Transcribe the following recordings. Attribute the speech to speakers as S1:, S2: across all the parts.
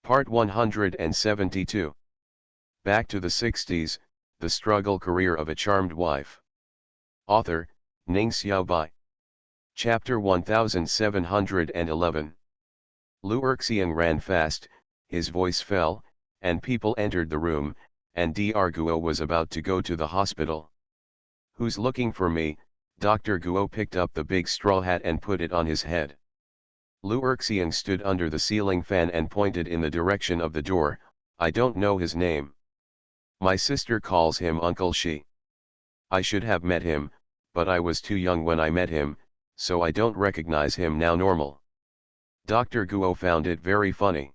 S1: Part 172. Back to the 60s, the struggle career of a charmed wife. Author, Ning Xiaobai. Chapter 1711. Lu Erxiang ran fast, his voice fell, and people entered the room, and Dr. Guo was about to go to the hospital. "Who's looking for me?" Dr. Guo picked up the big straw hat and put it on his head. Lu Erxiang stood under the ceiling fan and pointed in the direction of the door. "I don't know his name. My sister calls him Uncle Shi. I should have met him, but I was too young when I met him, so I don't recognize him now." Normal. Dr. Guo found it very funny.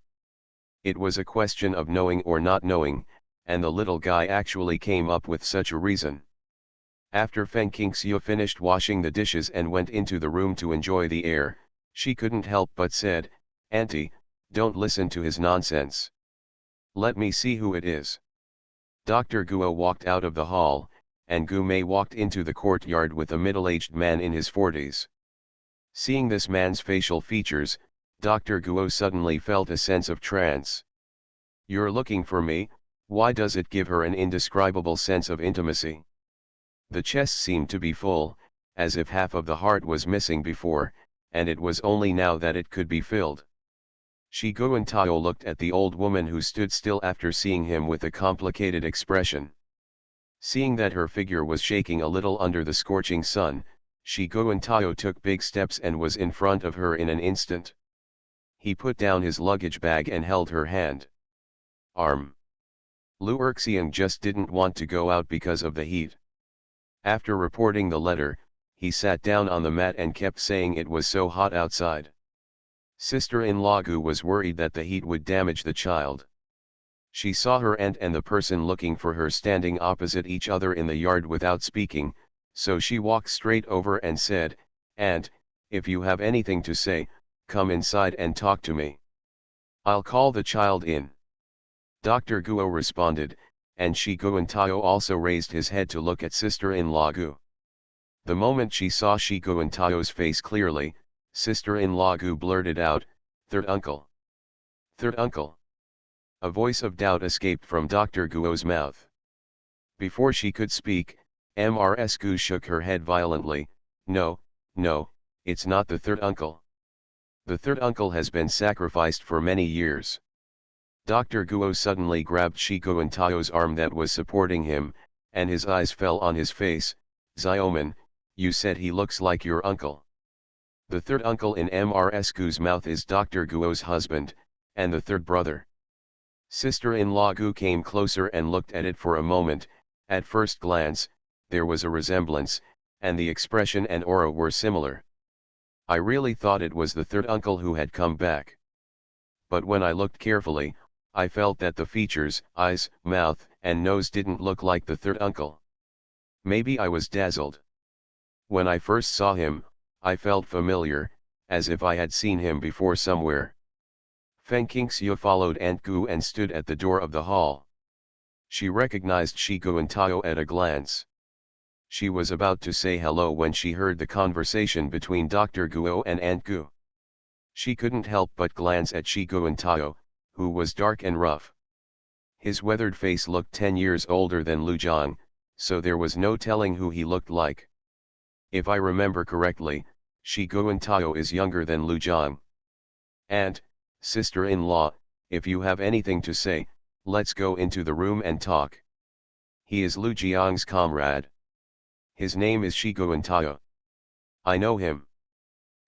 S1: It was a question of knowing or not knowing, and the little guy actually came up with such a reason. After Feng Qingxiu finished washing the dishes and went into the room to enjoy the air, she couldn't help but said, "Auntie, don't listen to his nonsense. Let me see who it is." Dr. Guo walked out of the hall, and Gu Mei walked into the courtyard with a middle-aged man in his 40s. Seeing this man's facial features, Dr. Guo suddenly felt a sense of trance. "You're looking for me?" Why does it give her an indescribable sense of intimacy? The chest seemed to be full, as if half of the heart was missing before, and it was only now that it could be filled. Shi Guantao looked at the old woman who stood still after seeing him with a complicated expression. Seeing that her figure was shaking a little under the scorching sun, Shi Guantao took big steps and was in front of her in an instant. He put down his luggage bag and held her hand. Arm. Lu Erxiang just didn't want to go out because of the heat. After reporting the letter, he sat down on the mat and kept saying it was so hot outside. Sister-in-law Gu was worried that the heat would damage the child. She saw her aunt and the person looking for her standing opposite each other in the yard without speaking, so she walked straight over and said, "Aunt, if you have anything to say, come inside and talk to me. I'll call the child in." Dr. Guo responded, and Shi Guantao also raised his head to look at sister-in-law Gu. The moment she saw Shi Guantao's face clearly, sister-in-law Gu blurted out, "Third uncle. Third uncle." A voice of doubt escaped from Dr. Guo's mouth. Before she could speak, Ms. Gu shook her head violently. No, it's not the third uncle. The third uncle has been sacrificed for many years." Dr. Guo suddenly grabbed Shi Guantao's arm that was supporting him, and his eyes fell on his face. "Xiaoman, you said he looks like your uncle." The third uncle in Ms. Gu's mouth is Dr. Guo's husband, and the third brother. Sister-in-law Gu came closer and looked at it for a moment. At first glance, there was a resemblance, and the expression and aura were similar. "I really thought it was the third uncle who had come back. But when I looked carefully, I felt that the features, eyes, mouth, and nose didn't look like the third uncle. Maybe I was dazzled. When I first saw him, I felt familiar, as if I had seen him before somewhere." Feng Qingxiu followed Aunt Gu and stood at the door of the hall. She recognized Shi Guantao at a glance. She was about to say hello when she heard the conversation between Dr. Guo and Aunt Gu. She couldn't help but glance at Shi Guantao, who was dark and rough. His weathered face looked 10 years older than Lu Zhang, so there was no telling who he looked like. If I remember correctly, Shi Guantao is younger than Lu Zhang. "Aunt, sister-in-law, if you have anything to say, let's go into the room and talk. He is Lu Jiang's comrade. His name is Shi Guantao. I know him."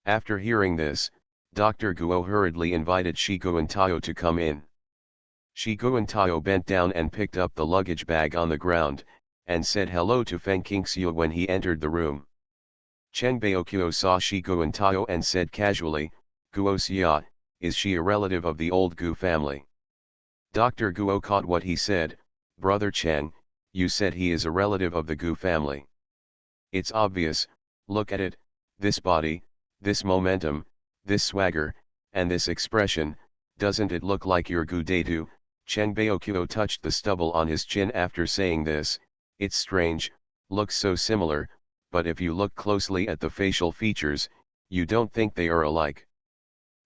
S1: After hearing this, Dr. Guo hurriedly invited Shi Guantao to come in. Shi Guantao bent down and picked up the luggage bag on the ground, and said hello to Feng Qingxiu when he entered the room. Cheng Baoqiu saw Shi Guantao and said casually, "Guo Xia, is she a relative of the old Gu family?" Dr. Guo caught what he said. "Brother Cheng, you said he is a relative of the Gu family. It's obvious, look at it, this body, this momentum, this swagger, and this expression, doesn't it look like your Gu Datu?" Cheng Baoqiu touched the stubble on his chin after saying this. "It's strange, looks so similar, but if you look closely at the facial features, you don't think they are alike."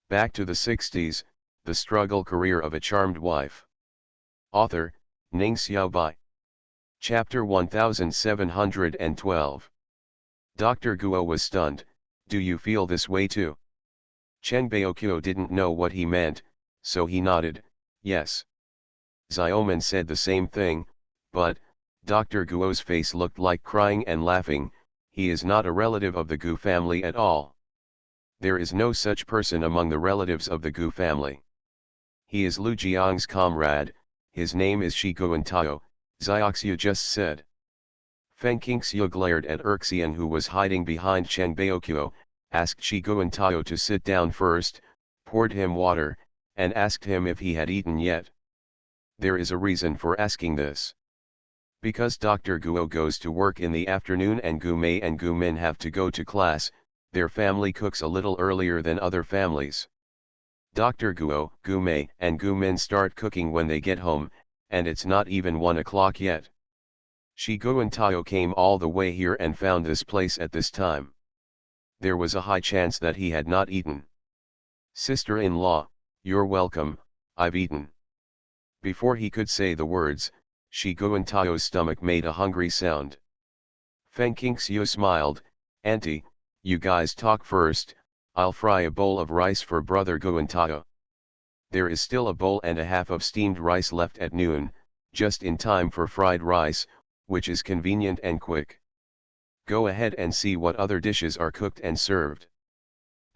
S1: Back to the 60s, The Struggle Career of a Charmed Wife. Author, Ning Xiaobai. Chapter 1712. Dr. Guo was stunned. Do you feel this way too? Chen Baokyo didn't know what he meant, so he nodded, yes. Xiaoman said the same thing, but, Dr. Guo's face looked like crying and laughing. He is not a relative of the Gu family at all. There is no such person among the relatives of the Gu family. He is Lu Jiang's comrade, his name is Shi Guantao, Xiaoxiu just said. Feng Qingxiu glared at Erxian, who was hiding behind Chen Baokyo, asked Shi Guantao to sit down first, poured him water, and asked him if he had eaten yet. There is a reason for asking this. Because Dr. Guo goes to work in the afternoon and Gu Mei and Gu Min have to go to class, their family cooks a little earlier than other families. Dr. Guo, Gu Mei, and Gu Min start cooking when they get home, and it's not even 1 o'clock yet. Shi Guantao came all the way here and found this place at this time. There was a high chance that he had not eaten. Sister-in-law, you're welcome, I've eaten. Before he could say the words, Shi Guantao's stomach made a hungry sound. Feng Qingxiu smiled, Auntie, you guys talk first, I'll fry a bowl of rice for brother Guantao. There is still a bowl and a half of steamed rice left at noon, just in time for fried rice, which is convenient and quick. Go ahead and see what other dishes are cooked and served.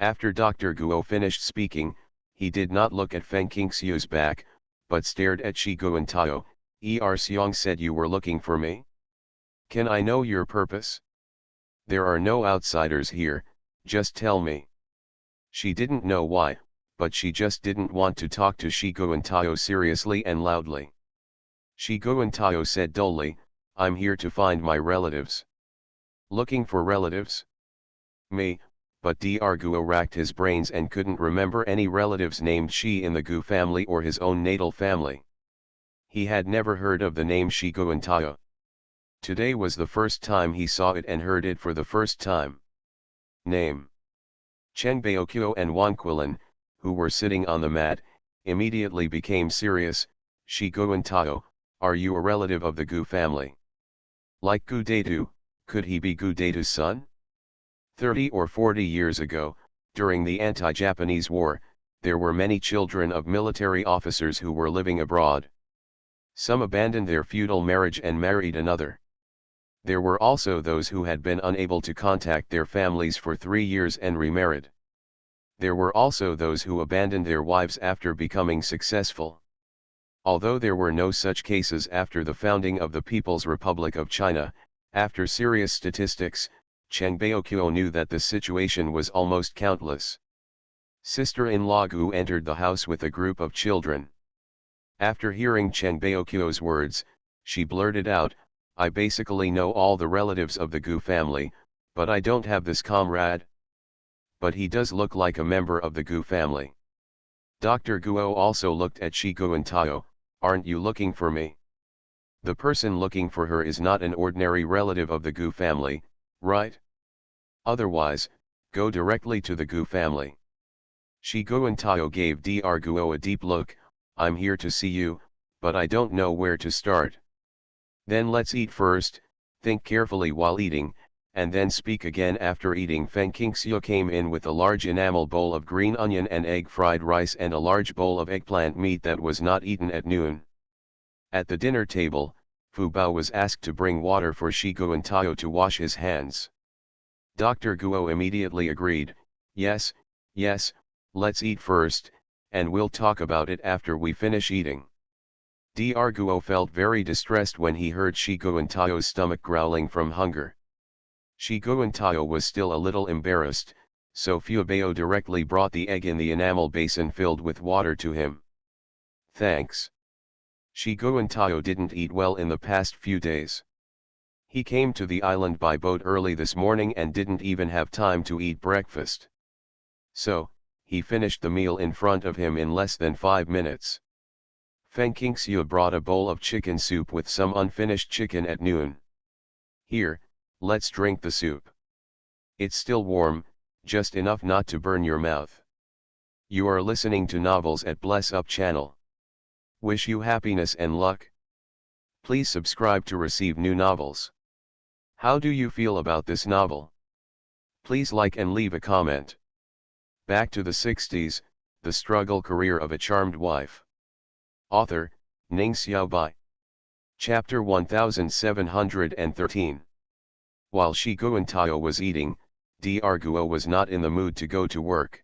S1: After Dr. Guo finished speaking, he did not look at Feng Qingxiu's back, but stared at Shi Guantao. Xiong said you were looking for me? Can I know your purpose? There are no outsiders here, just tell me. She didn't know why, but she just didn't want to talk to Shi Guantao seriously and loudly. Shi Guantao said dully, I'm here to find my relatives. Looking for relatives? Me, but Dr. Guo racked his brains and couldn't remember any relatives named Shi in the Gu family or his own natal family. He had never heard of the name Shi Guantao. Today was the first time he saw it and heard it for the first time. Name. Chen Baokyo and Wan Quilin, who were sitting on the mat, immediately became serious. Shi Guantao, are you a relative of the Gu family? Like Gu Datu, could he be Gu Datu's son? 30 or 40 years ago, during the anti-Japanese war, there were many children of military officers who were living abroad. Some abandoned their feudal marriage and married another. There were also those who had been unable to contact their families for 3 years and remarried. There were also those who abandoned their wives after becoming successful. Although there were no such cases after the founding of the People's Republic of China, after serious statistics, Chen Baokyo knew that the situation was almost countless. Sister-in-law Gu entered the house with a group of children. After hearing Chen Baokyo's words, she blurted out, I basically know all the relatives of the Gu family, but I don't have this comrade. But he does look like a member of the Gu family. Dr. Guo also looked at Shi Guantao, aren't you looking for me? The person looking for her is not an ordinary relative of the Gu family, right? Otherwise, go directly to the Gu family. Shi Guantao gave Dr. Guo a deep look, I'm here to see you, but I don't know where to start. Then let's eat first, think carefully while eating, and then speak again after eating. Feng Qingxiu came in with a large enamel bowl of green onion and egg fried rice and a large bowl of eggplant meat that was not eaten at noon. At the dinner table, Fu Bao was asked to bring water for Shi Guantao to wash his hands. Dr. Guo immediately agreed, yes, let's eat first, and we'll talk about it after we finish eating. Dr. Guo felt very distressed when he heard Shi Guantao's stomach growling from hunger. Shi Guantao was still a little embarrassed, so Fu Bao directly brought the egg in the enamel basin filled with water to him. Thanks. Shi Guantao didn't eat well in the past few days. He came to the island by boat early this morning and didn't even have time to eat breakfast. So, he finished the meal in front of him in less than 5 minutes. Feng Qingxiu brought a bowl of chicken soup with some unfinished chicken at noon. Here, let's drink the soup. It's still warm, just enough not to burn your mouth. You are listening to Novels at Bless Up channel. Wish you happiness and luck. Please subscribe to receive new novels. How do you feel about this novel? Please like and leave a comment. Back to the 60s, The Struggle Career of a Charmed Wife. Author, Ning Xiaobai. Chapter 1713. While Shi Guantao was eating, D'Arguo was not in the mood to go to work.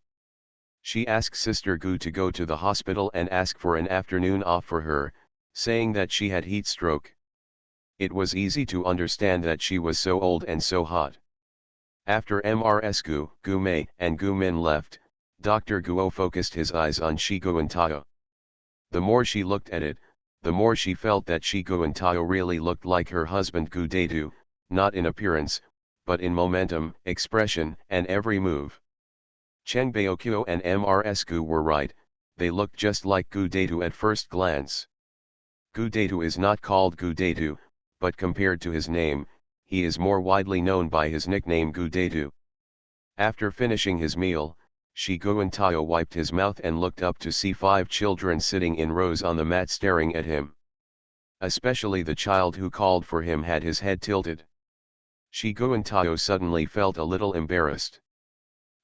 S1: She asked Sister Gu to go to the hospital and ask for an afternoon off for her, saying that she had heat stroke. It was easy to understand that she was so old and so hot. After Mrs. Gu Mei and Gu Min left, Dr. Guo focused his eyes on Shi Guantao. The more she looked at it, the more she felt that Shi Guantao really looked like her husband Gu Datu, not in appearance, but in momentum, expression, and every move. Cheng Baoqiu and Mrs. Gu were right, they looked just like Gu Datu at first glance. Gu Datu is not called Gu Datu, but compared to his name, he is more widely known by his nickname Gu Datu. After finishing his meal, Shi Guantao wiped his mouth and looked up to see 5 children sitting in rows on the mat staring at him. Especially the child who called for him had his head tilted. Shi Guantao suddenly felt a little embarrassed.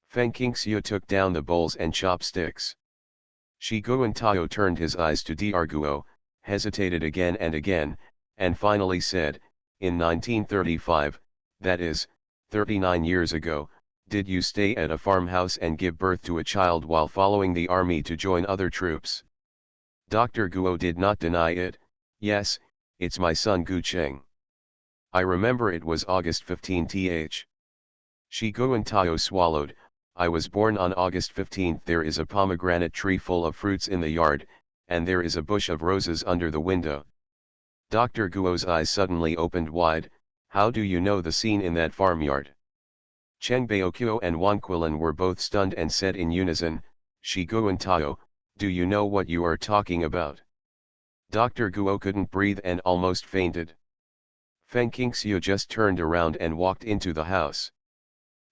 S1: Feng Qingxiu took down the bowls and chopsticks. Shi Guantao turned his eyes to D'Arguo, hesitated again, and finally said, "In 1935, that is, 39 years ago, did you stay at a farmhouse and give birth to a child while following the army to join other troops?" Dr. Guo did not deny it. "Yes, it's my son Gu Cheng. I remember it was August 15th. Shi Guantao swallowed. "I was born on August 15th. There is a pomegranate tree full of fruits in the yard, and there is a bush of roses under the window." Dr. Guo's eyes suddenly opened wide. "How do you know the scene in that farmyard?" Cheng Baoqiu and Wang Quilin were both stunned and said in unison, "Shi Guantao, do you know what you are talking about?" Dr. Guo couldn't breathe and almost fainted. Feng Qingxiu just turned around and walked into the house.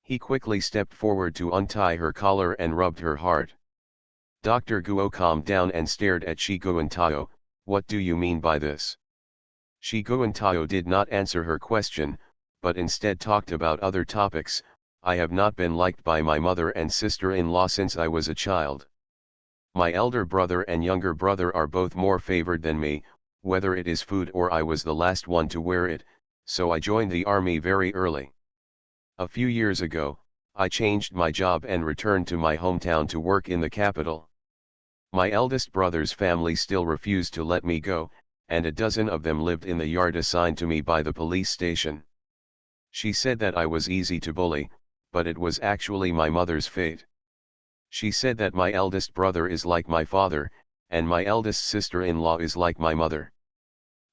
S1: He quickly stepped forward to untie her collar and rubbed her heart. Dr. Guo calmed down and stared at Shi Guantao. "What do you mean by this?" Shi Guantao did not answer her question, but instead talked about other topics. "I have not been liked by my mother and sister-in-law since I was a child. My elder brother and younger brother are both more favored than me, whether it is food or I was the last one to wear it, so I joined the army very early. A few years ago, I changed my job and returned to my hometown to work in the capital. My eldest brother's family still refused to let me go, and a dozen of them lived in the yard assigned to me by the police station. She said that I was easy to bully, but it was actually my mother's fate. She said that my eldest brother is like my father, and my eldest sister-in-law is like my mother.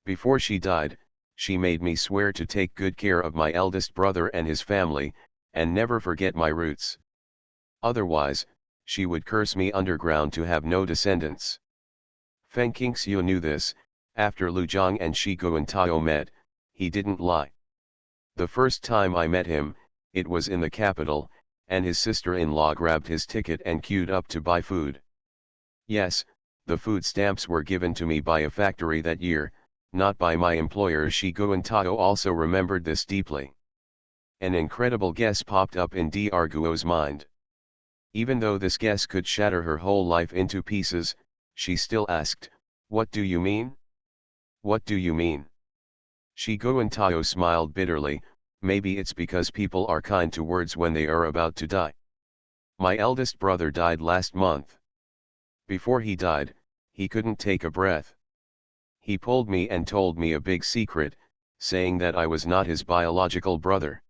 S1: Before she died, she made me swear to take good care of my eldest brother and his family, and never forget my roots. Otherwise, she would curse me underground to have no descendants." Feng Qingxiu knew this. After Lu Zhang and Shi Guantao met, he didn't lie. "The first time I met him, it was in the capital, and his sister-in-law grabbed his ticket and queued up to buy food. Yes, the food stamps were given to me by a factory that year, not by my employer." Shi Guantao also remembered this deeply. An incredible guess popped up in D'Arguo's mind. Even though this guess could shatter her whole life into pieces, she still asked, "What do you mean? What do you mean?" Shi Guantao smiled bitterly. "Maybe it's because people are kind to words when they are about to die. My eldest brother died last month. Before he died, he couldn't take a breath. He pulled me and told me a big secret, saying that I was not his biological brother.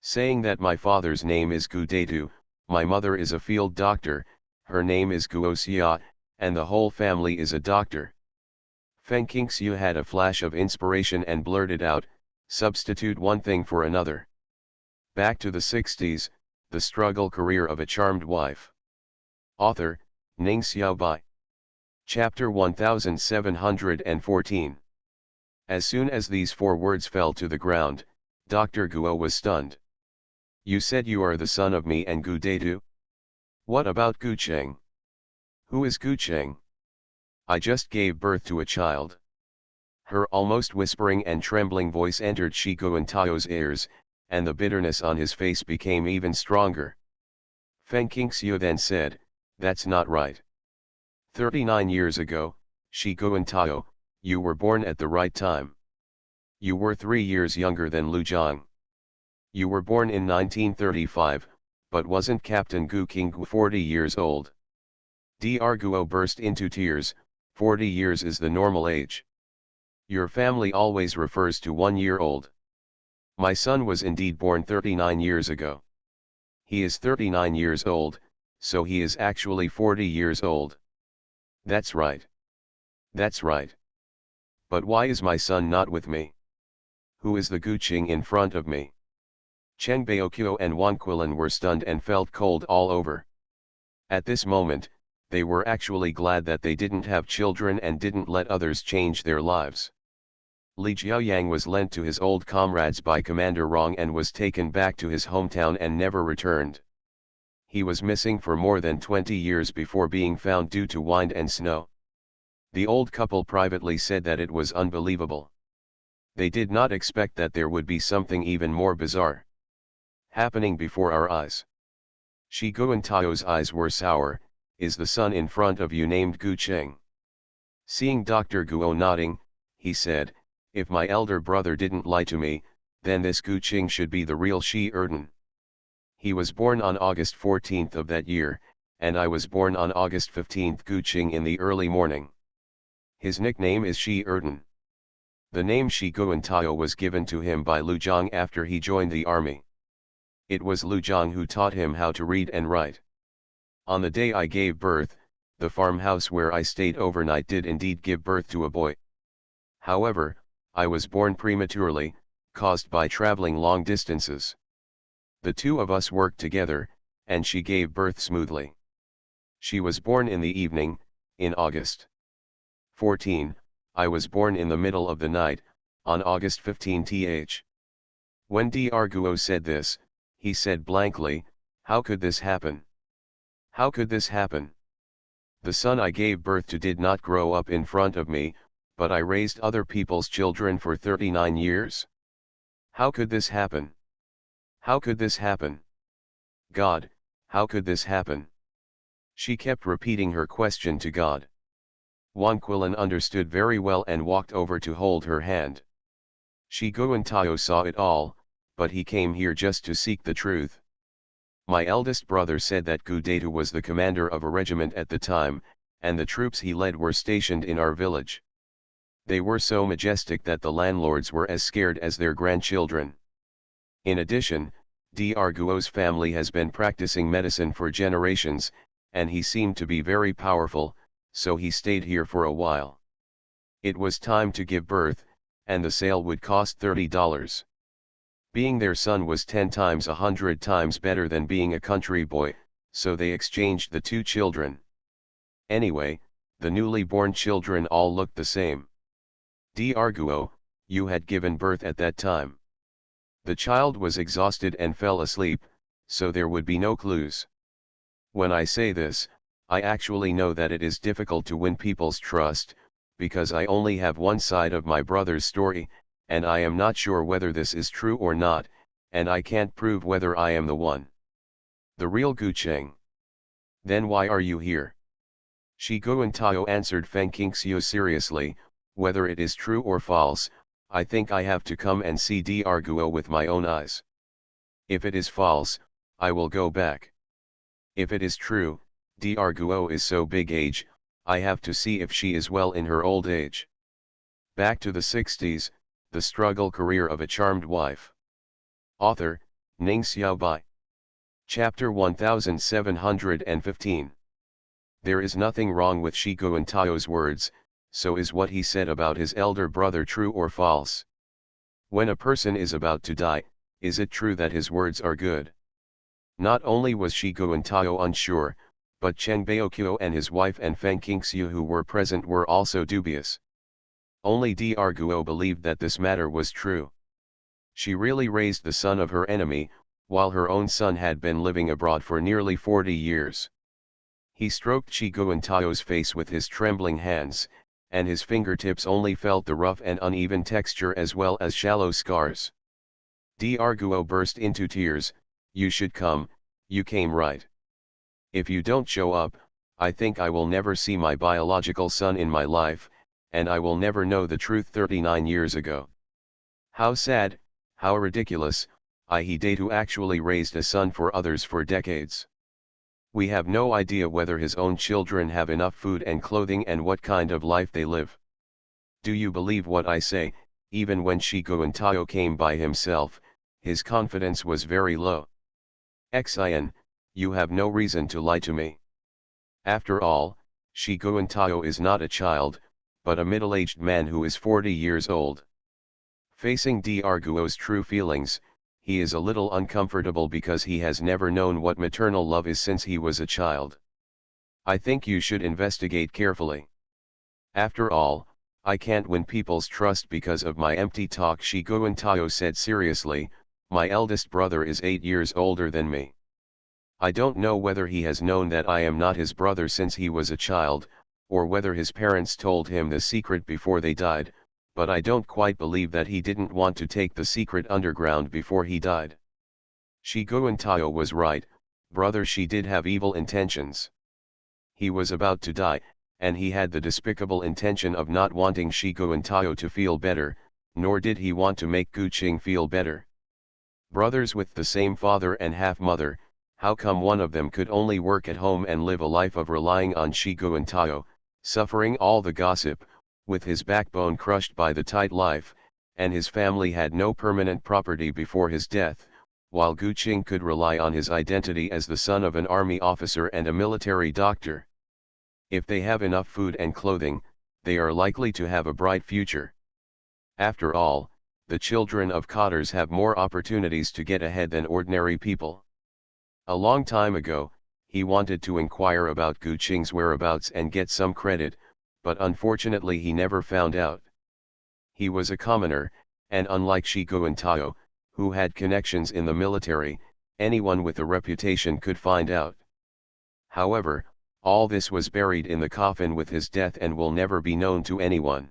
S1: Saying that my father's name is Gu Datu, my mother is a field doctor, her name is Guo Xia, and the whole family is a doctor." Feng Qingxiu had a flash of inspiration and blurted out, "Substitute one thing for another." Back to the 60s, The Struggle Career of a Charmed Wife. Author, Ning Xiaobai. Chapter 1714. As soon as these 4 words fell to the ground, Dr. Guo was stunned. "You said you are the son of me and Gu Datu? What about Gu Cheng?" Who is Gu Cheng? I just gave birth to a child. Her almost whispering and trembling voice entered Shi Guantao's ears, and the bitterness on his face became even stronger. Feng Qingxiu then said, "That's not right. 39 years ago, Shi Guantao, you were born at the right time. You were 3 years younger than Lu Zhang. You were born in 1935, but wasn't Captain Gu Qinggu 40 years old?" Dr. Guo burst into tears. 40 years is the normal age. Your family always refers to 1 year old. My son was indeed born 39 years ago. He is 39 years old, so he is actually 40 years old. That's right. That's right. But why is my son not with me? Who is the Guqing in front of me? Cheng Baoqiu and Wang Quilin were stunned and felt cold all over. At this moment, they were actually glad that they didn't have children and didn't let others change their lives. Li Jiaoyang was lent to his old comrades by Commander Rong and was taken back to his hometown and never returned. He was missing for more than 20 years before being found due to wind and snow. The old couple privately said that it was unbelievable. They did not expect that there would be something even more bizarre happening before our eyes. Shi Guantao's eyes were sour. Is the son in front of you named Gu Cheng? Seeing Dr. Guo nodding, he said, if my elder brother didn't lie to me, then this Gu Cheng should be the real Shi Erden. He was born on August 14th of that year, and I was born on August 15th Gu Cheng in the early morning. His nickname is Shi Erden. The name Shi Guantao was given to him by Lu Zhang after he joined the army. It was Lu Zhang who taught him how to read and write. On the day I gave birth, the farmhouse where I stayed overnight did indeed give birth to a boy. However, I was born prematurely, caused by traveling long distances. The two of us worked together, and she gave birth smoothly. She was born in the evening, in August 14, I was born in the middle of the night, on August 15th. When Dr. Guo said this, he said blankly, how could this happen? How could this happen? The son I gave birth to did not grow up in front of me, but I raised other people's children for 39 years? How could this happen? How could this happen? God, how could this happen? She kept repeating her question to God. Wang Quilin understood very well and walked over to hold her hand. Shi Guantao saw it all, but he came here just to seek the truth. My eldest brother said that Gu Datu was the commander of a regiment at the time, and the troops he led were stationed in our village. They were so majestic that the landlords were as scared as their grandchildren. In addition, Dr. Guo's family has been practicing medicine for generations, and he seemed to be very powerful, so he stayed here for a while. It was time to give birth, and the sale would cost $30. Being their son was 10 times 100 times better than being a country boy, so they exchanged the two children. Anyway, the newly born children all looked the same. Dr. Guo, you had given birth at that time. The child was exhausted and fell asleep, so there would be no clues. When I say this, I actually know that it is difficult to win people's trust, because I only have one side of my brother's story, and I am not sure whether this is true or not, and I can't prove whether I am the one. The real Gu Cheng. Then why are you here? Shi Guantao answered Feng Qingxiu seriously, whether it is true or false, I think I have to come and see Dr. Guo with my own eyes. If it is false, I will go back. If it is true, Dr. Guo is so big age, I have to see if she is well in her old age. Back to the 60s, the struggle career of a charmed wife. Author, Ning Xiaobai. Chapter 1715. There is nothing wrong with Shi Guantao's words, so is what he said about his elder brother true or false? When a person is about to die, is it true that his words are good? Not only was Shi Guantao unsure, but Cheng Baoqiu and his wife and Feng Qingxiu who were present were also dubious. Only Dr. Guo believed that this matter was true. She really raised the son of her enemy, while her own son had been living abroad for nearly 40 years. He stroked Chiguantao's face with his trembling hands, and his fingertips only felt the rough and uneven texture as well as shallow scars. D'Arguo burst into tears. You should come, you came right. If you don't show up, I think I will never see my biological son in my life, and I will never know the truth 39 years ago. How sad, how ridiculous, Datu actually raised a son for others for decades. We have no idea whether his own children have enough food and clothing and what kind of life they live. Do you believe what I say? Even when Chiguantayo came by himself, his confidence was very low. Xin, you have no reason to lie to me. After all, Chiguantayo is not a child, but a middle-aged man who is 40 years old. Facing D'Arguo's true feelings, he is a little uncomfortable because he has never known what maternal love is since he was a child. I think you should investigate carefully. After all, I can't win people's trust because of my empty talk. Chiguantayo said seriously. My eldest brother is 8 years older than me. I don't know whether he has known that I am not his brother since he was a child, or whether his parents told him the secret before they died, but I don't quite believe that he didn't want to take the secret underground before he died. Chiguantayo was right, brother. She did have evil intentions. He was about to die, and he had the despicable intention of not wanting Chiguantayo to feel better, nor did he want to make Guqing feel better. Brothers with the same father and half-mother, how come one of them could only work at home and live a life of relying on Chiguantayo, suffering all the gossip, with his backbone crushed by the tight life, and his family had no permanent property before his death, while Guqing could rely on his identity as the son of an army officer and a military doctor. If they have enough food and clothing, they are likely to have a bright future. After all, the children of cotters have more opportunities to get ahead than ordinary people. A long time ago, he wanted to inquire about Guqing's whereabouts and get some credit, but unfortunately he never found out. He was a commoner, and unlike Chiguantayo, who had connections in the military, anyone with a reputation could find out. However, all this was buried in the coffin with his death and will never be known to anyone.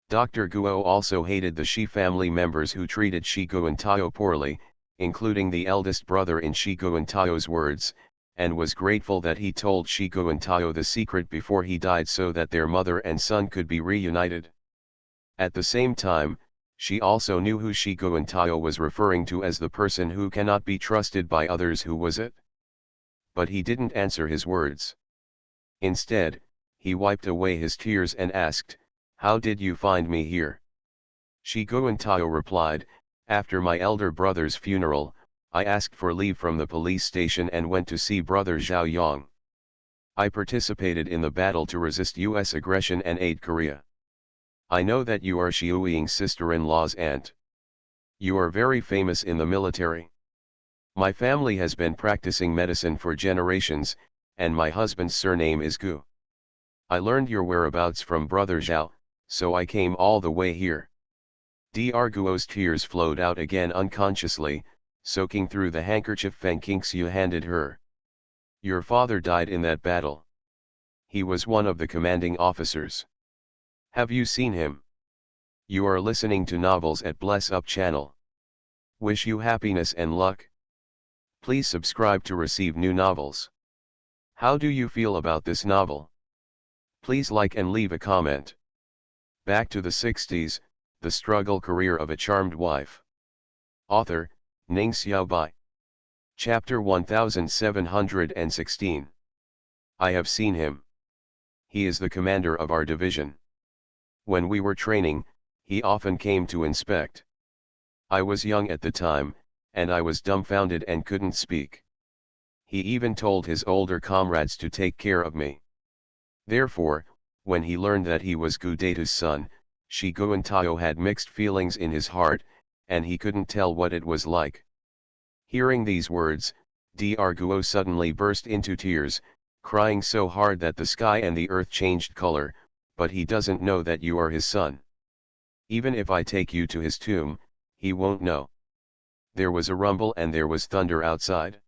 S1: Dr. Guo also hated the Shi family members who treated Chiguantayo poorly, including the eldest brother in Chiguantayo's words, and was grateful that he told Chiguantayo the secret before he died so that their mother and son could be reunited. At the same time, she also knew who Chiguantayo was referring to as the person who cannot be trusted by others. Who was it? But he didn't answer his words. Instead, he wiped away his tears and asked, "How did you find me here?" Chiguantayo replied, "After my elder brother's funeral, I asked for leave from the police station and went to see brother Zhao Yang. I participated in the battle to resist U.S. aggression and aid Korea. I know that you are Xiu Ying's sister-in-law's aunt. You are very famous in the military. My family has been practicing medicine for generations, and my husband's surname is Gu. I learned your whereabouts from brother Zhao, so I came all the way here." D'Arguo's tears flowed out again unconsciously, soaking through the handkerchief Feng Qingxiu handed her. "Your father died in that battle. He was one of the commanding officers. Have you seen him? You are listening to Novels at Bless Up channel. Wish you happiness and luck. Please subscribe to receive new novels. How do you feel about this novel? Please like and leave a comment." Back to the 60s, the struggle career of a charmed wife. Author, Ning Xiaobai. Chapter 1716. I have seen him. He is the commander of our division. When we were training, he often came to inspect. I was young at the time, and I was dumbfounded and couldn't speak. He even told his older comrades to take care of me. Therefore, when he learned that he was Gu Datu's son, Chiguantayo had mixed feelings in his heart, and he couldn't tell what it was like. Hearing these words, D'Arguo suddenly burst into tears, crying so hard that the sky and the earth changed color. "But he doesn't know that you are his son. Even if I take you to his tomb, he won't know." There was a rumble and there was thunder outside.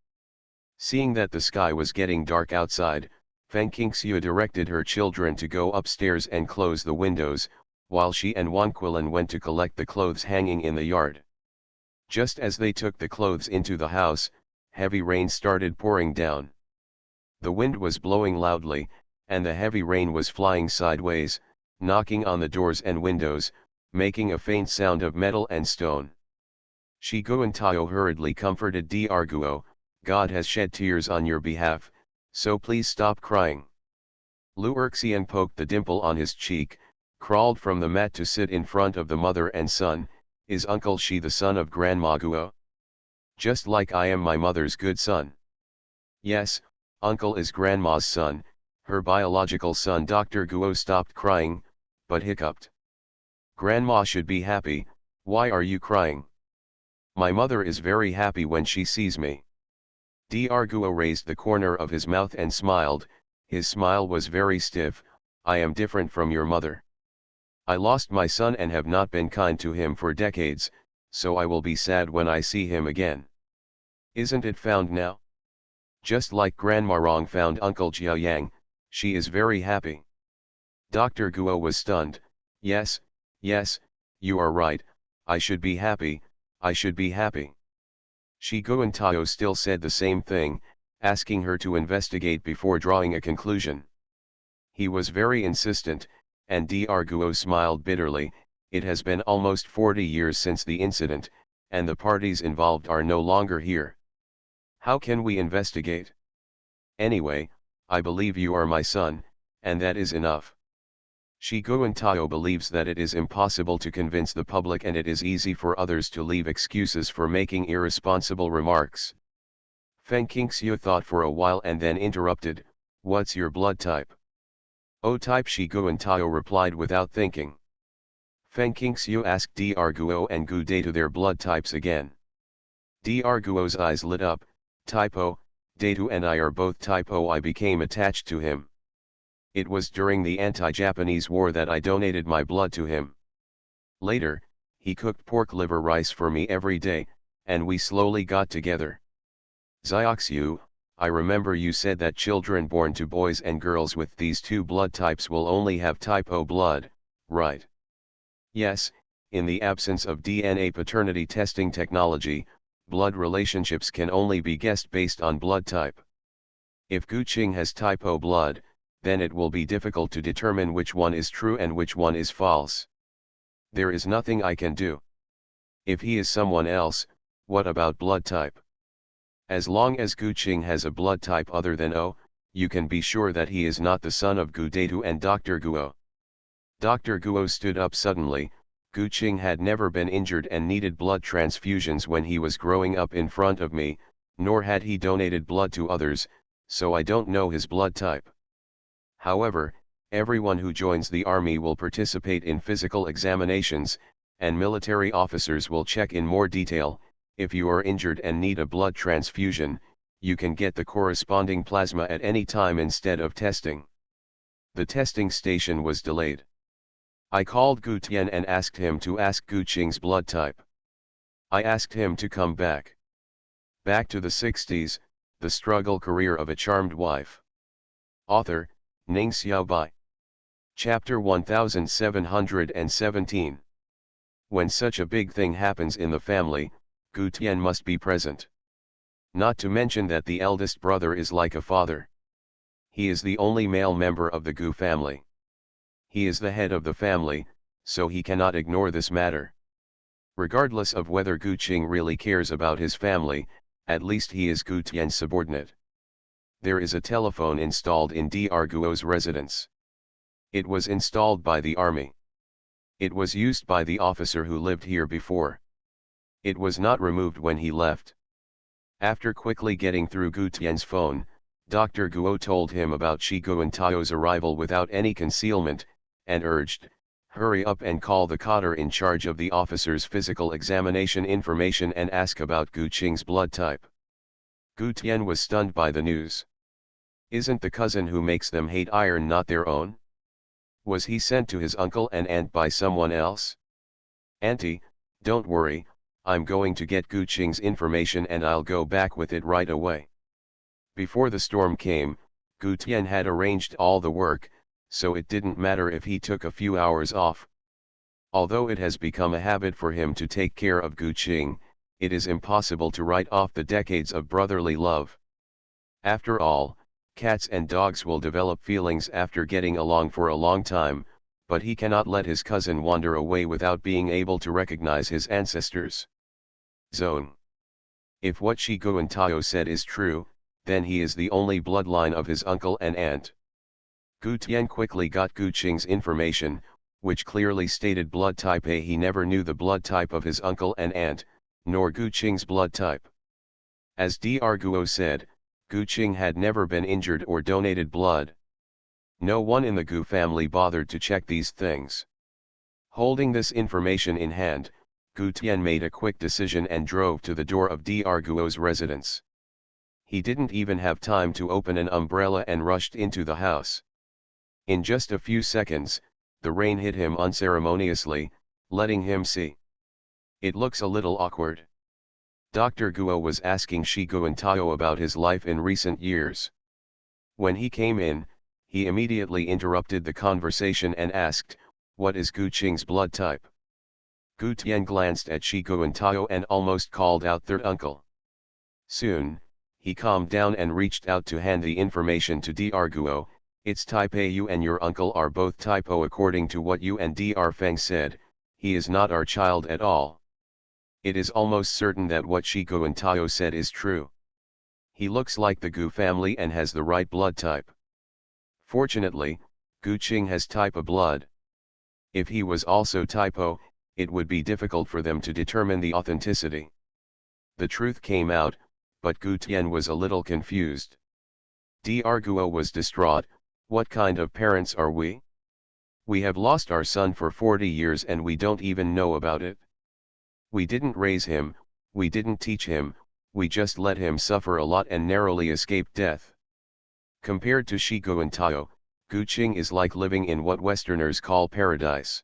S1: Seeing that the sky was getting dark outside, Feng Qingxue directed her children to go upstairs and close the windows, while she and Wanquilin went to collect the clothes hanging in the yard. Just as they took the clothes into the house, heavy rain started pouring down. The wind was blowing loudly, and the heavy rain was flying sideways, knocking on the doors and windows, making a faint sound of metal and stone. Shigo and Tayo hurriedly comforted D'Arguo, "God has shed tears on your behalf, so please stop crying." Lu Erxian poked the dimple on his cheek, crawled from the mat to sit in front of the mother and son. "Is Uncle Shi the son of Grandma Guo? Just like I am my mother's good son." "Yes, Uncle is Grandma's son, her biological son." Dr. Guo stopped crying, but hiccuped. "Grandma should be happy, why are you crying?" "My mother is very happy when she sees me." D'Arguo raised the corner of his mouth and smiled. His smile was very stiff. "I am different from your mother. I lost my son and have not been kind to him for decades, so I will be sad when I see him again. Isn't it found now? Just like Grandma Rong found Uncle Jiayang, she is very happy." Dr. Guo was stunned. Yes, you are right, I should be happy, I should be happy." Shigo and Tayo still said the same thing, asking her to investigate before drawing a conclusion. He was very insistent, and D'Arguo smiled bitterly. "It has been almost 40 years since the incident, and the parties involved are no longer here. How can we investigate? Anyway, I believe you are my son, and that is enough." Shigo and Tayo believes that it is impossible to convince the public and it is easy for others to leave excuses for making irresponsible remarks. Feng Qingxue thought for a while and then interrupted, "What's your blood type?" "O type." Shigo and Tayo replied without thinking. Feng Qingxue asked D'Arguo and Gu Datu their blood types again. D'Arguo's eyes lit up. "Type O, Datu and I are both type O." I became attached to him. It was during the anti-Japanese war that I donated my blood to him. Later, he cooked pork liver rice for me every day, and we slowly got together. Zioxiu, I remember you said that children born to boys and girls with these two blood types will only have type O blood, right? Yes, in the absence of DNA paternity testing technology, blood relationships can only be guessed based on blood type. If Gu Qing has type O blood, then it will be difficult to determine which one is true and which one is false. There is nothing I can do. If he is someone else, what about blood type? As long as Gu Qing has a blood type other than O, you can be sure that he is not the son of Gu Datu and Dr. Guo. Dr. Guo stood up suddenly. Gu Qing had never been injured and needed blood transfusions when he was growing up in front of me, nor had he donated blood to others, so I don't know his blood type. However, everyone who joins the army will participate in physical examinations, and military officers will check in more detail. If you are injured and need a blood transfusion, you can get the corresponding plasma at any time instead of testing. The testing station was delayed. I called Gu Tian and asked him to ask Gu Qing's blood type. I asked him to come back. Back to the 60s, the struggle career of a charmed wife. Author, Ning Xiaobai. Chapter 1717. When such a big thing happens in the family, Gu Tian must be present. Not to mention that the eldest brother is like a father. He is the only male member of the Gu family. He is the head of the family, so he cannot ignore this matter. Regardless of whether Gu Qing really cares about his family, at least he is Gu Tian's subordinate. There is a telephone installed in D'Arguo's residence. It was installed by the army. It was used by the officer who lived here before. It was not removed when he left. After quickly getting through Gu Tian's phone, Dr. Guo told him about Shigo and Tao's arrival without any concealment, and urged, "Hurry up and call the cadre in charge of the officer's physical examination information and ask about Gu Qing's blood type." Gu Tian was stunned by the news. Isn't the cousin who makes them hate iron not their own? Was he sent to his uncle and aunt by someone else? "Auntie, don't worry, I'm going to get Gu Qing's information and I'll go back with it right away." Before the storm came, Gu Tian had arranged all the work, so it didn't matter if he took a few hours off. Although it has become a habit for him to take care of Gu Qing, it is impossible to write off the decades of brotherly love. After all, cats and dogs will develop feelings after getting along for a long time, but he cannot let his cousin wander away without being able to recognize his ancestors. Zone. If what Shigo and Tao said is true, then he is the only bloodline of his uncle and aunt. Gu Tian quickly got Gu Qing's information, which clearly stated blood type A. He never knew the blood type of his uncle and aunt, nor Gu Qing's blood type. As Dr. Guo said, Gu Qing had never been injured or donated blood. No one in the Gu family bothered to check these things. Holding this information in hand, Gu Tian made a quick decision and drove to the door of Dr. Guo's residence. He didn't even have time to open an umbrella and rushed into the house. In just a few seconds, the rain hit him unceremoniously, letting him see. It looks a little awkward. Dr. Guo was asking Shigo and Tao about his life in recent years. When he came in, he immediately interrupted the conversation and asked, "What is Gu Qing's blood type?" Gu Tian glanced at Shigo and Tao and almost called out their uncle. Soon, he calmed down and reached out to hand the information to Dr. Guo. "It's type A. You and your uncle are both type O according to what you and Dr. Feng said. He is not our child at all. It is almost certain that what Shigo and Tao said is true. He looks like the Gu family and has the right blood type. Fortunately, Gu Qing has type A blood. If he was also type O, it would be difficult for them to determine the authenticity." The truth came out, but Gu Tian was a little confused. Dr. Guo was distraught. "What kind of parents are we? We have lost our son for 40 years and we don't even know about it. We didn't raise him, we didn't teach him, we just let him suffer a lot and narrowly escaped death." Compared to Shigo and Tao, Gu Qing is like living in what Westerners call paradise.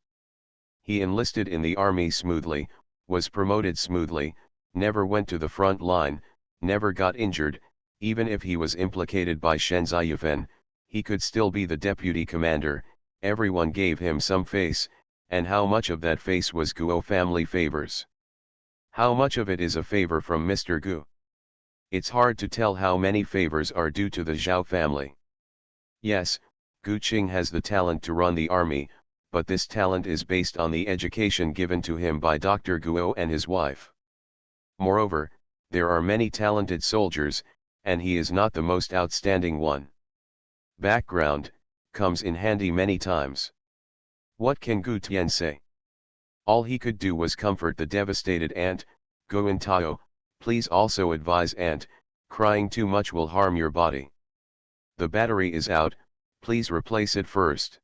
S1: He enlisted in the army smoothly, was promoted smoothly, never went to the front line, never got injured. Even if he was implicated by Shen Ziyufen, he could still be the deputy commander. Everyone gave him some face, and how much of that face was Guo family favors? How much of it is a favor from Mr. Gu? It's hard to tell how many favors are due to the Zhao family. Yes, Gu Qing has the talent to run the army, but this talent is based on the education given to him by Dr. Guo and his wife. Moreover, there are many talented soldiers, and he is not the most outstanding one. Background comes in handy many times. What can Gu Tian say? All he could do was comfort the devastated aunt. "Go and Tao, please also advise aunt, crying too much will harm your body. The battery is out, please replace it first."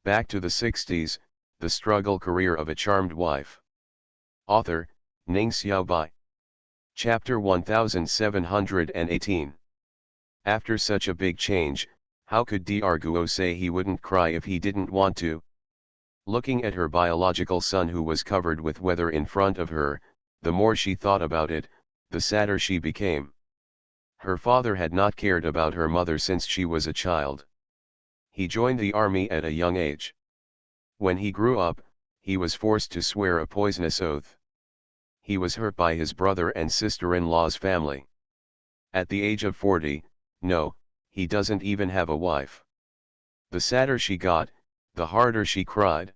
S1: Back to the 60s, the struggle career of a charmed wife. Author, Ning Xiaobai. Chapter 1718. After such a big change, how could Dr. Guo say he wouldn't cry if he didn't want to? Looking at her biological son who was covered with weather in front of her, the more she thought about it, the sadder she became. Her father had not cared about her mother since she was a child. He joined the army at a young age. When he grew up, he was forced to swear a poisonous oath. He was hurt by his brother and sister-in-law's family. At the age of 40, no, he doesn't even have a wife. The sadder she got, the harder she cried.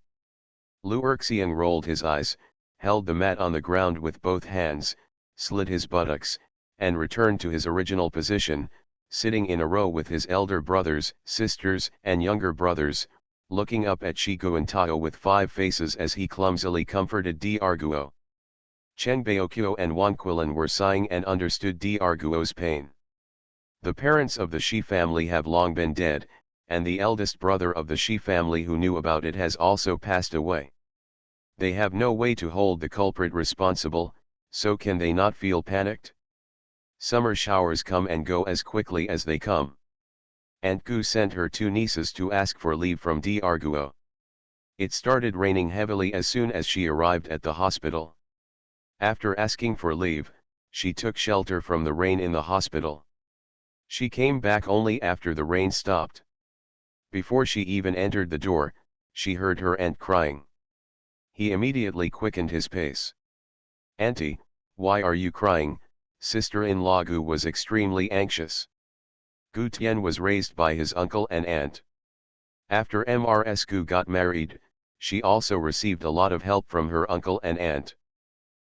S1: Lu Erxiang rolled his eyes, held the mat on the ground with both hands, slid his buttocks, and returned to his original position, sitting in a row with his elder brothers, sisters, and younger brothers, looking up at Shigo and Tao with 5 faces as he clumsily comforted Dr. Guo. Cheng Baoqiu and Wang Quilin were sighing and understood Dr. Guo's pain. The parents of the Shi family have long been dead, and the eldest brother of the Shi family who knew about it has also passed away. They have no way to hold the culprit responsible, so can they not feel panicked? Summer showers come and go as quickly as they come. Aunt Gu sent her 2 nieces to ask for leave from Dr. Guo. It started raining heavily as soon as she arrived at the hospital. After asking for leave, she took shelter from the rain in the hospital. She came back only after the rain stopped. Before she even entered the door, she heard her aunt crying. He immediately quickened his pace. "Auntie, why are you crying?" Sister-in-law Gu was extremely anxious. Gu Tian was raised by his uncle and aunt. After Mrs. Gu got married, she also received a lot of help from her uncle and aunt.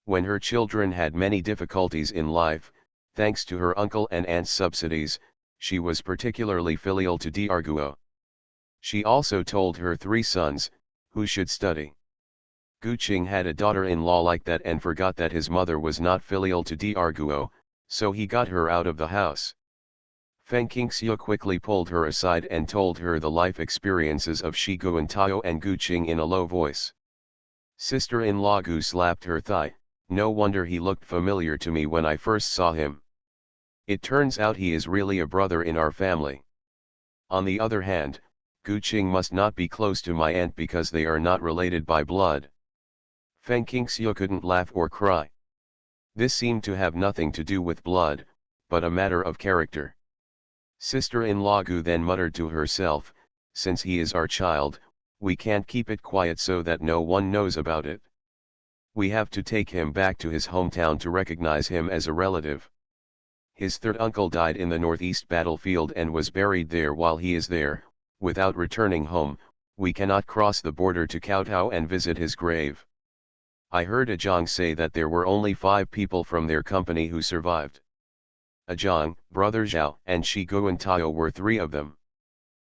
S1: When her children had many difficulties in life, thanks to her uncle and aunt's subsidies, she was particularly filial to D'Arguo. She also told her 3 sons, who should study. Gu Qing had a daughter-in-law like that and forgot that his mother was not filial to D'Arguo, so he got her out of the house. Feng Qingxiu quickly pulled her aside and told her the life experiences of Shi Guantao and Gu Qing in a low voice. Sister-in-law Gu slapped her thigh. "No wonder he looked familiar to me when I first saw him. It turns out he is really a brother in our family. On the other hand, Gu Qing must not be close to my aunt because they are not related by blood." Feng Qingxiu couldn't laugh or cry. This seemed to have nothing to do with blood, but a matter of character. Sister-in-law Gu then muttered to herself, "Since he is our child, we can't keep it quiet so that no one knows about it. We have to take him back to his hometown to recognize him as a relative. His third uncle died in the northeast battlefield and was buried there. While he is there, without returning home, we cannot cross the border to Kowtow and visit his grave. I heard Ajong say that there were only 5 people from their company who survived. Ajong, brother Zhao, and Shi Guantao were 3 of them.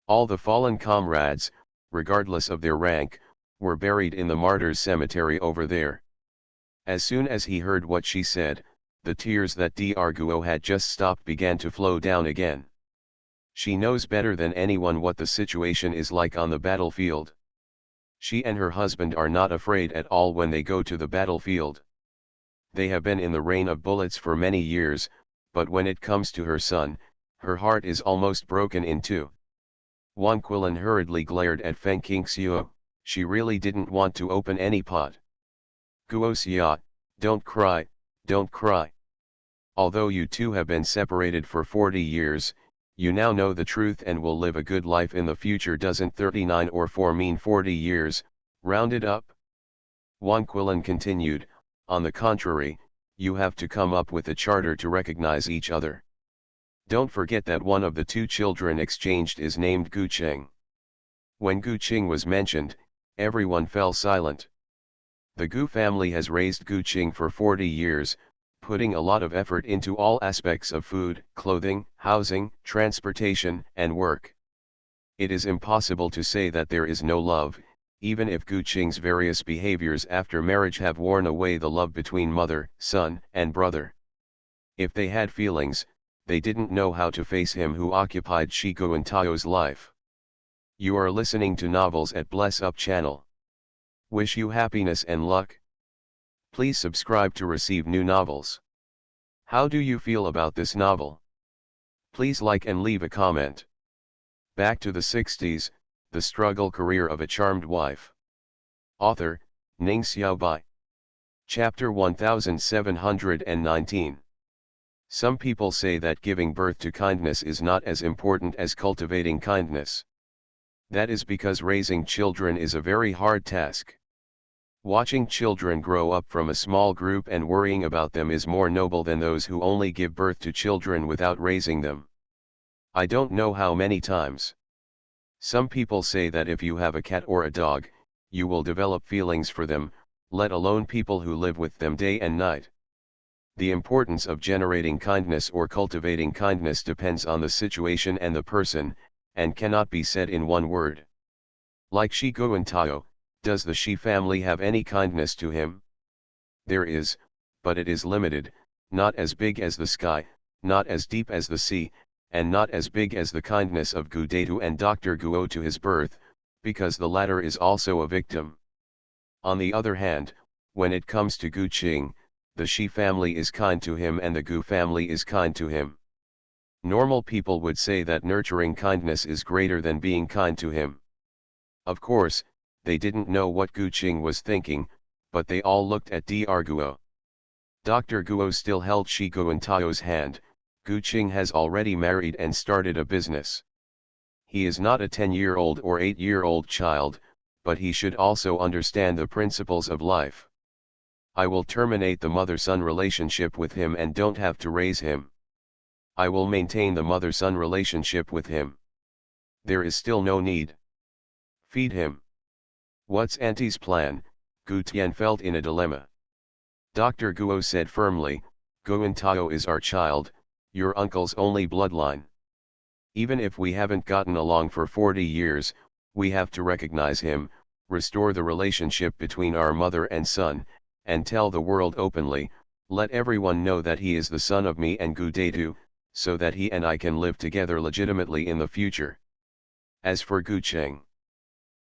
S1: All the fallen comrades, regardless of their rank, were buried in the martyrs' cemetery over there." As soon as he heard what she said, the tears that D'Arguo had just stopped began to flow down again. She knows better than anyone what the situation is like on the battlefield. She and her husband are not afraid at all when they go to the battlefield. They have been in the rain of bullets for many years, but when it comes to her son, her heart is almost broken in two. Wang Quilin hurriedly glared at Feng Qingxiu. She really didn't want to open any pot. "Guoxia, don't cry, don't cry. Although you two have been separated for 40 years, you now know the truth and will live a good life in the future. Doesn't 39 or 4 mean 40 years, rounded up?" Wang Quilin continued, "On the contrary, you have to come up with a charter to recognize each other. Don't forget that one of the 2 children exchanged is named Gu Qing." When Gu Qing was mentioned, everyone fell silent. The Gu family has raised Gu Qing for 40 years, putting a lot of effort into all aspects of food, clothing, housing, transportation, and work. It is impossible to say that there is no love, even if Gu Qing's various behaviors after marriage have worn away the love between mother, son, and brother. If they had feelings, they didn't know how to face him who occupied Shi Guantao's life. You are listening to Novels at Bless Up channel. Wish you happiness and luck. Please subscribe to receive new novels. How do you feel about this novel? Please like and leave a comment. Back to the 60s, the struggle career of a charmed wife. Author, Ning Xiaobai. Chapter 1719. Some people say that giving birth to kindness is not as important as cultivating kindness. That is because raising children is a very hard task. Watching children grow up from a small group and worrying about them is more noble than those who only give birth to children without raising them. I don't know how many times. Some people say that if you have a cat or a dog, you will develop feelings for them, let alone people who live with them day and night. The importance of generating kindness or cultivating kindness depends on the situation and the person, and cannot be said in one word. Like Shi Guantao, does the Shi family have any kindness to him? There is, but it is limited, not as big as the sky, not as deep as the sea, and not as big as the kindness of Gu Datu and Dr. Guo to his birth, because the latter is also a victim. On the other hand, when it comes to Gu Qing, the Shi family is kind to him and the Gu family is kind to him. Normal people would say that nurturing kindness is greater than being kind to him. Of course, they didn't know what Gu Qing was thinking, but they all looked at D'Arguo. Dr. Guo still held Shi Guantao's hand. Gu Qing has already married and started a business. He is not a 10-year-old or 8-year-old child, but he should also understand the principles of life. I will terminate the mother-son relationship with him and don't have to raise him. I will maintain the mother-son relationship with him. There is still no need. Feed him. What's Auntie's plan? Gu Tian felt in a dilemma. Dr. Guo said firmly, Guantao is our child, your uncle's only bloodline. Even if we haven't gotten along for 40 years, we have to recognize him, restore the relationship between our mother and son, and tell the world openly, let everyone know that he is the son of me and Gu Datu, so that he and I can live together legitimately in the future. As for Gu Cheng,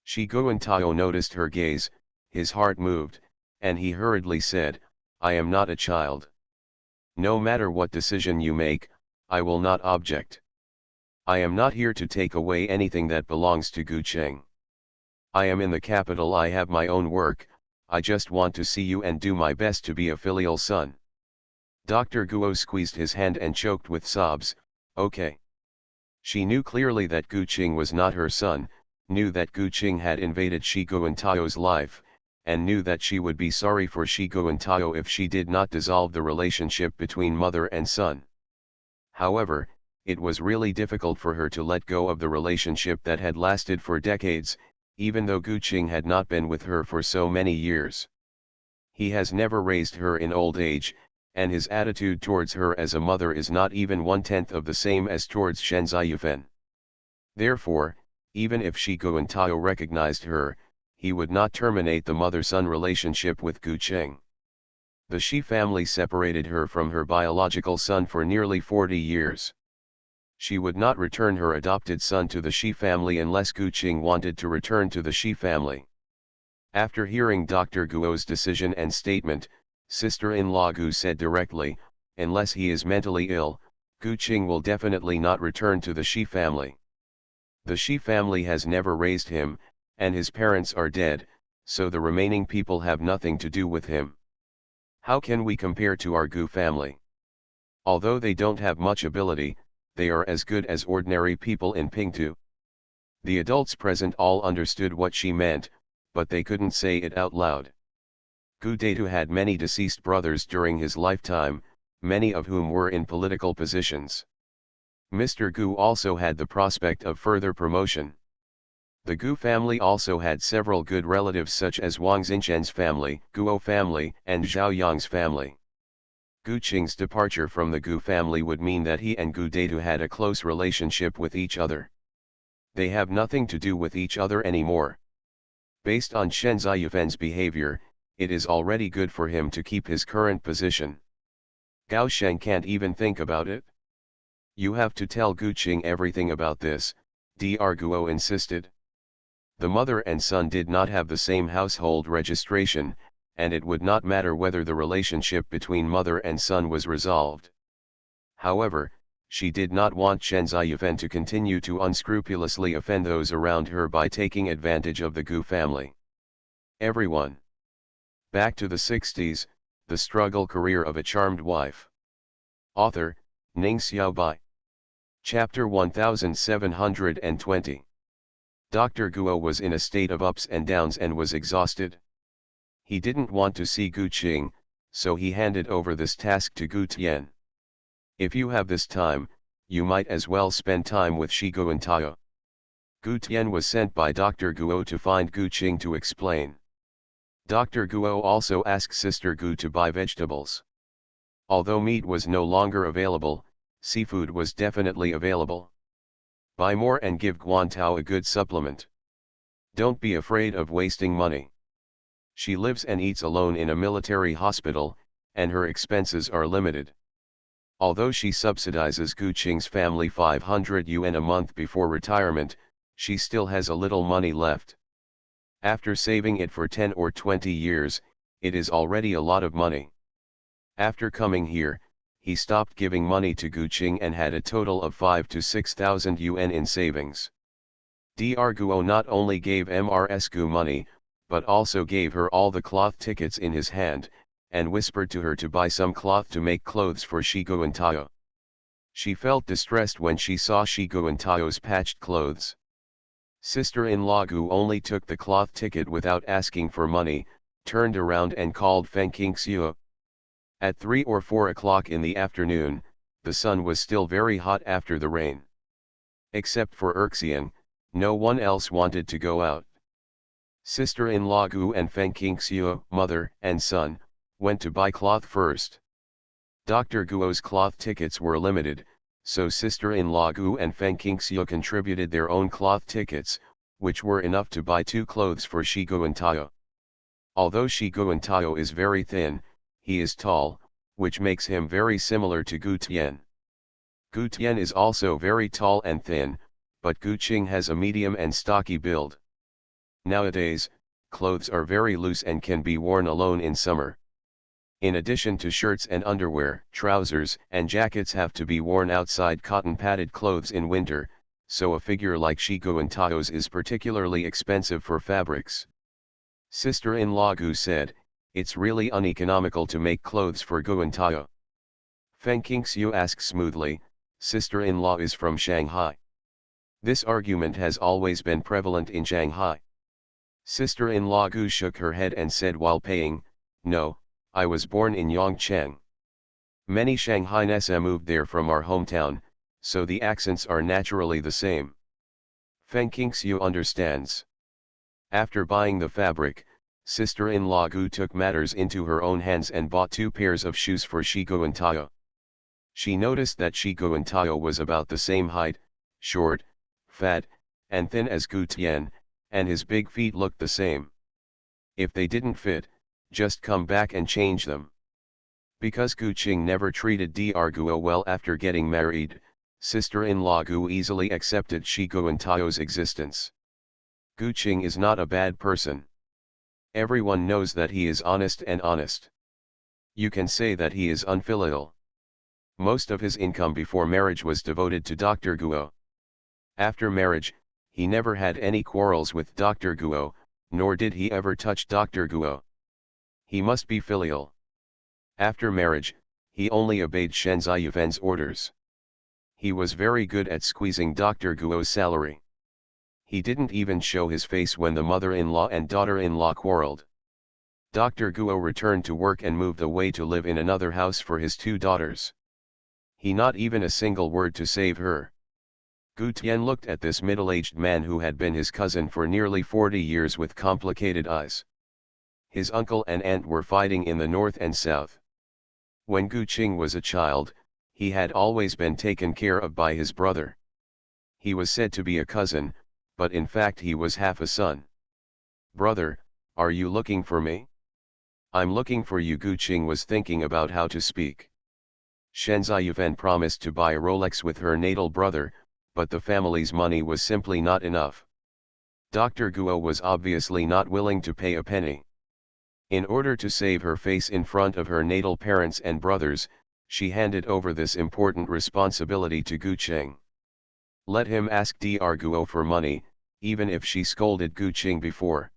S1: Shi Guantao noticed her gaze, his heart moved, and he hurriedly said, I am not a child. No matter what decision you make, I will not object. I am not here to take away anything that belongs to Gu Cheng. I am in the capital, I have my own work, I just want to see you and do my best to be a filial son. Dr. Guo squeezed his hand and choked with sobs, okay. She knew clearly that Gu Qing was not her son, knew that Gu Qing had invaded Shi Guantao's life, and knew that she would be sorry for Shi Guantao if she did not dissolve the relationship between mother and son. However, it was really difficult for her to let go of the relationship that had lasted for decades, even though Gu Qing had not been with her for so many years. He has never raised her in old age, and his attitude towards her as a mother is not even 1/10 of the same as towards Shen Ziyufen. Therefore, even if Shi Guantao recognized her, he would not terminate the mother-son relationship with Gu Qing. The Shi family separated her from her biological son for nearly 40 years. She would not return her adopted son to the Shi family unless Gu Qing wanted to return to the Shi family. After hearing Dr. Guo's decision and statement, sister-in-law Gu said directly, unless he is mentally ill, Gu Qing will definitely not return to the Shi family. The Shi family has never raised him, and his parents are dead, so the remaining people have nothing to do with him. How can we compare to our Gu family? Although they don't have much ability, they are as good as ordinary people in Pingtu. The adults present all understood what she meant, but they couldn't say it out loud. Gu Datu had many deceased brothers during his lifetime, many of whom were in political positions. Mr. Gu also had the prospect of further promotion. The Gu family also had several good relatives such as Wang Xinchen's family, Guo family, and Zhao Yang's family. Gu Qing's departure from the Gu family would mean that he and Gu Datu had a close relationship with each other. They have nothing to do with each other anymore. Based on Shen Ziyufen's behavior, it is already good for him to keep his current position. Gao Sheng can't even think about it. You have to tell Gu Qing everything about this, Dr. Guo insisted. The mother and son did not have the same household registration, and it would not matter whether the relationship between mother and son was resolved. However, she did not want Shen Ziyufen to continue to unscrupulously offend those around her by taking advantage of the Gu family. Everyone. Back to the 60s, the struggle career of a charmed wife. Author, Ning Xiaobai. Chapter 1720. Dr. Guo was in a state of ups and downs and was exhausted. He didn't want to see Gu Qing, so he handed over this task to Gu Tian. If you have this time, you might as well spend time with Shi Guantao. Gu Tian was sent by Dr. Guo to find Gu Qing to explain. Dr. Guo also asked Sister Gu to buy vegetables. Although meat was no longer available, seafood was definitely available. Buy more and give Guantao a good supplement. Don't be afraid of wasting money. She lives and eats alone in a military hospital, and her expenses are limited. Although she subsidizes Gu Qing's family 500 yuan a month before retirement, she still has a little money left. After saving it for 10 or 20 years, it is already a lot of money. After coming here, he stopped giving money to Gu Qing and had a total of 5,000 to 6,000 yuan in savings. Dr. Guo not only gave Ms. Gu money, but also gave her all the cloth tickets in his hand, and whispered to her to buy some cloth to make clothes for Shi Guantao. She felt distressed when she saw Shi Guantao's patched clothes. Sister-in-law Gu only took the cloth ticket without asking for money, turned around and called Feng Qingxiu. At 3 or 4 o'clock in the afternoon, the sun was still very hot after the rain. Except for Erxian, no one else wanted to go out. Sister-in-law Gu and Feng Qingxiu, mother and son, went to buy cloth first. Dr. Guo's cloth tickets were limited, so sister-in-law Gu and Feng Qingxiu contributed their own cloth tickets, which were enough to buy 2 clothes for Shi Guantao. Although Shi Guantao is very thin, he is tall, which makes him very similar to Gu Tian. Gu Tian is also very tall and thin, but Gu Qing has a medium and stocky build. Nowadays, clothes are very loose and can be worn alone in summer. In addition to shirts and underwear, trousers and jackets have to be worn outside cotton padded clothes in winter, so a figure like Shi Guantao's is particularly expensive for fabrics. Sister-in-law Gu said, "It's really uneconomical to make clothes for Guantao." Feng Qingxiu asked smoothly, "Sister-in-law is from Shanghai." This argument has always been prevalent in Shanghai. Sister-in-law Gu shook her head and said while paying, "No, I was born in Yongcheng. Many Shanghainese moved there from our hometown, so the accents are naturally the same." Feng Qingxiu understands. After buying the fabric, sister-in-law Gu took matters into her own hands and bought 2 pairs of shoes for Shi Guantao. She noticed that Shi Guantao was about the same height, short, fat, and thin as Gu Tian, and his big feet looked the same. If they didn't fit, just come back and change them. Because Gu Qing never treated Dr. Guo well after getting married, sister-in-law Gu easily accepted Shi Guantao's existence. Gu Qing is not a bad person. Everyone knows that he is honest and honest. You can say that he is unfilial. Most of his income before marriage was devoted to Dr. Guo. After marriage, he never had any quarrels with Dr. Guo, nor did he ever touch Dr. Guo. He must be filial. After marriage, he only obeyed Shen Ziyuven's orders. He was very good at squeezing Dr. Guo's salary. He didn't even show his face when the mother-in-law and daughter-in-law quarreled. Dr. Guo returned to work and moved away to live in another house for his 2 daughters. He not even a single word to save her. Gu Tian looked at this middle-aged man who had been his cousin for nearly 40 years with complicated eyes. His uncle and aunt were fighting in the north and south. When Gu Qing was a child, he had always been taken care of by his brother. He was said to be a cousin, but in fact he was half a son. "Brother, are you looking for me?" "I'm looking for you." Gu Qing was thinking about how to speak. Shen Ziyuven promised to buy a Rolex with her natal brother, but the family's money was simply not enough. Dr. Guo was obviously not willing to pay a penny. In order to save her face in front of her natal parents and brothers, she handed over this important responsibility to Gu Qing. Let him ask Dr. Guo for money, even if she scolded Gu Qing before.